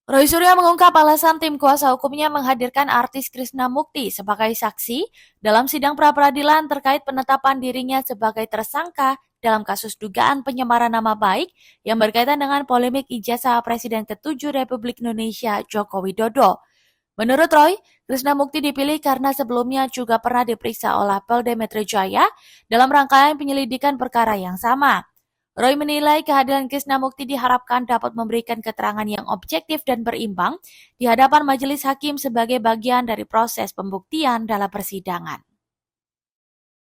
Roy Suryo mengungkap alasan tim kuasa hukumnya menghadirkan artis Krishna Mukti sebagai saksi dalam sidang pra-peradilan terkait penetapan dirinya sebagai tersangka dalam kasus dugaan penyemaran nama baik yang berkaitan dengan polemik ijazah Presiden ke-7 Republik Indonesia Joko Widodo. Menurut Roy, Krishna Mukti dipilih karena sebelumnya juga pernah diperiksa oleh Polda Metro Jaya dalam rangkaian penyelidikan perkara yang sama. Roy menilai kehadiran Krishna Mukti diharapkan dapat memberikan keterangan yang objektif dan berimbang di hadapan majelis hakim sebagai bagian dari proses pembuktian dalam persidangan.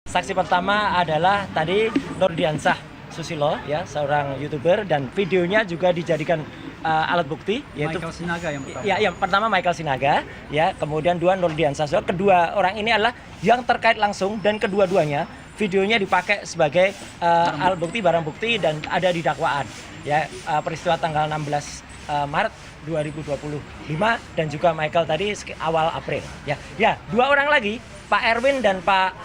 Saksi pertama adalah tadi Nurdiansah Susilo, ya, seorang YouTuber, dan videonya juga dijadikan alat bukti, yaitu Michael Sinaga yang pertama. Ya, yang pertama Michael Sinaga, ya, kemudian dua Nurdiansah. Kedua orang ini adalah yang terkait langsung, dan kedua-duanya videonya dipakai sebagai alat bukti, barang bukti, dan ada di dakwaan, ya, peristiwa tanggal 16 Maret 2025 dan juga Michael tadi awal April, ya. Ya, dua orang lagi, Pak Erwin dan Pak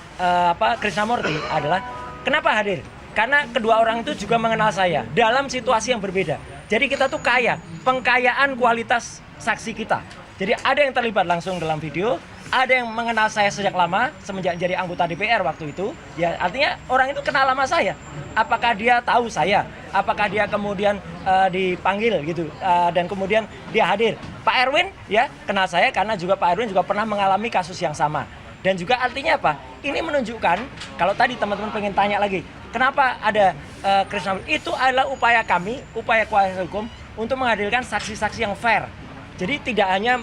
Krishnamurti adalah kenapa hadir? Karena kedua orang itu juga mengenal saya dalam situasi yang berbeda. Jadi kita tuh kaya, pengkayaan kualitas saksi kita. Jadi ada yang terlibat langsung dalam video, ada yang mengenal saya sejak lama, semenjak jadi anggota DPR waktu itu. Ya, artinya orang itu kenal lama saya. Apakah dia tahu saya? Apakah dia kemudian dipanggil gitu, dan kemudian dia hadir? Pak Erwin, ya, kenal saya karena juga Pak Erwin juga pernah mengalami kasus yang sama. Dan juga artinya apa? Ini menunjukkan, kalau tadi teman-teman pengen tanya lagi, kenapa ada Krishna? Itu adalah upaya kami, upaya kuasa hukum untuk menghadirkan saksi-saksi yang fair. Jadi tidak hanya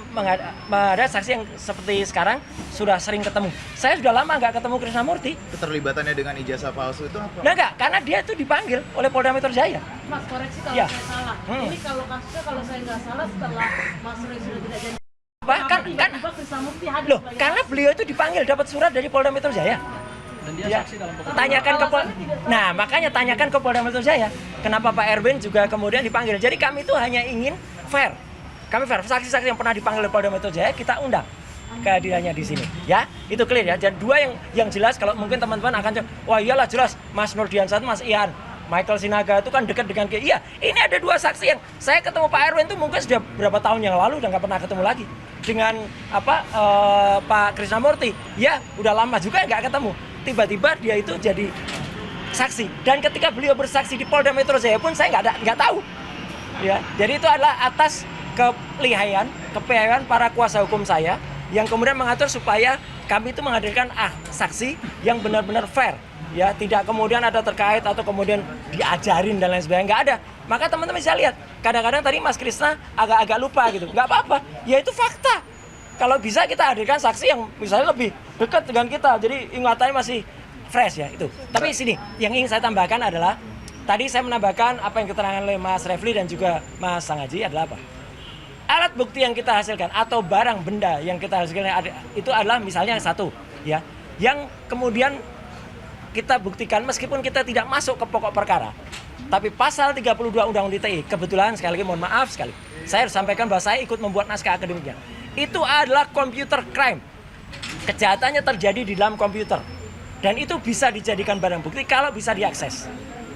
ada saksi yang seperti sekarang sudah sering ketemu. Saya sudah lama nggak ketemu Krishnamurti. Keterlibatannya dengan ijazah palsu itu apa? Nah, enggak, karena dia itu dipanggil oleh Polda Metro Jaya. Mas, koreksi kalau Ya. saya salah. Ini kalau kasusnya, kalau saya nggak salah, setelah Mas Roy sudah tidak jadi, Bahkan tiba-tiba Krishna Mukti hadir loh, sebagai karena beliau itu dipanggil dapat surat dari Polda Metro Jaya. Dan dia Ya, saksi dalam pokok. tanyakan ke Polda. Nah, makanya tanyakan ke Polda Metro Jaya. Kenapa Pak Erwin juga kemudian dipanggil? Jadi kami itu hanya ingin fair. Kami fair. Saksi-saksi yang pernah dipanggil oleh Polda Metro Jaya kita undang kehadirannya di sini. Ya, itu clear ya. Dan dua yang jelas, kalau mungkin teman-teman akan wah iyalah jelas Mas Nurdiansah, Mas Ian, Michael Sinaga itu kan dekat dengan iya, ini ada dua saksi yang saya ketemu Pak Erwin itu mungkin sudah berapa tahun yang lalu dan nggak pernah ketemu lagi. Dengan Pak Krishnamurti, ya udah lama juga nggak ketemu. Tiba-tiba dia itu jadi saksi. Dan ketika beliau bersaksi di Polda Metro Jaya pun saya nggak tahu. Ya, jadi itu adalah atas kepeliharaan para kuasa hukum saya yang kemudian mengatur supaya kami itu menghadirkan saksi yang benar-benar fair. Ya, tidak kemudian ada terkait atau kemudian diajarin dan lain sebagainya, nggak ada. Maka teman-teman bisa lihat, kadang-kadang tadi Mas Krishna agak-agak lupa gitu, nggak apa-apa, ya itu fakta. Kalau bisa kita hadirkan saksi yang misalnya lebih dekat dengan kita, jadi ingatannya masih fresh ya itu. Tapi sini, yang ingin saya tambahkan adalah, tadi saya menambahkan apa yang keterangan oleh Mas Refli dan juga Mas Sangaji adalah apa? Alat bukti yang kita hasilkan atau barang benda yang kita hasilkan itu adalah misalnya satu, ya, yang kemudian kita buktikan meskipun kita tidak masuk ke pokok perkara. Tapi pasal 32 Undang-Undang ITE, kebetulan sekali lagi mohon maaf sekali, saya harus sampaikan bahwa saya ikut membuat naskah akademiknya. Itu adalah computer crime. Kejahatannya terjadi di dalam komputer. Dan itu bisa dijadikan barang bukti kalau bisa diakses.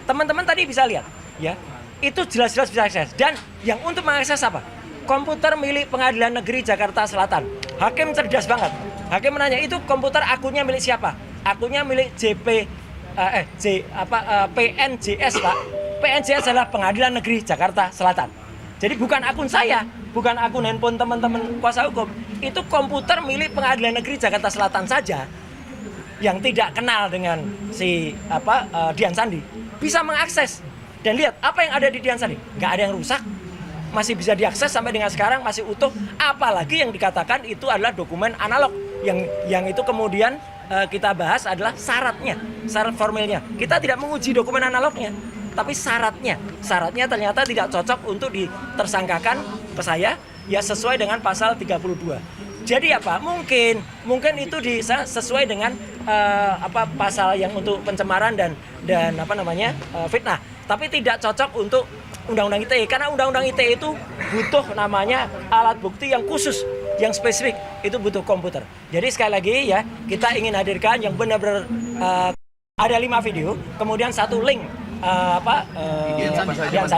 Teman-teman tadi bisa lihat, ya. Itu jelas-jelas bisa diakses. Dan yang untuk mengakses apa? Komputer milik Pengadilan Negeri Jakarta Selatan. Hakim cerdas banget. Hakim menanya, itu komputer akunnya milik siapa? Akunnya milik PNJS, Pak. PNJS adalah Pengadilan Negeri Jakarta Selatan. Jadi bukan akun saya, bukan akun handphone teman-teman kuasa hukum. Itu komputer milik Pengadilan Negeri Jakarta Selatan saja yang tidak kenal dengan si Dian Sandi bisa mengakses. Dan lihat apa yang ada di Dian Sandi, nggak ada yang rusak, masih bisa diakses sampai dengan sekarang, masih utuh. Apalagi yang dikatakan itu adalah dokumen analog yang itu kemudian kita bahas adalah syaratnya, syarat formilnya. Kita tidak menguji dokumen analognya, tapi syaratnya ternyata tidak cocok untuk ditersangkakan ke saya, ya sesuai dengan pasal 32. Jadi apa? Mungkin itu sesuai dengan pasal yang untuk pencemaran dan fitnah, tapi tidak cocok untuk Undang-Undang ITE, karena Undang-Undang ITE itu butuh namanya alat bukti yang khusus, yang spesifik, itu butuh komputer. Jadi sekali lagi ya, kita ingin hadirkan yang benar-benar ada 5 video, kemudian 1 link Dian Sandi.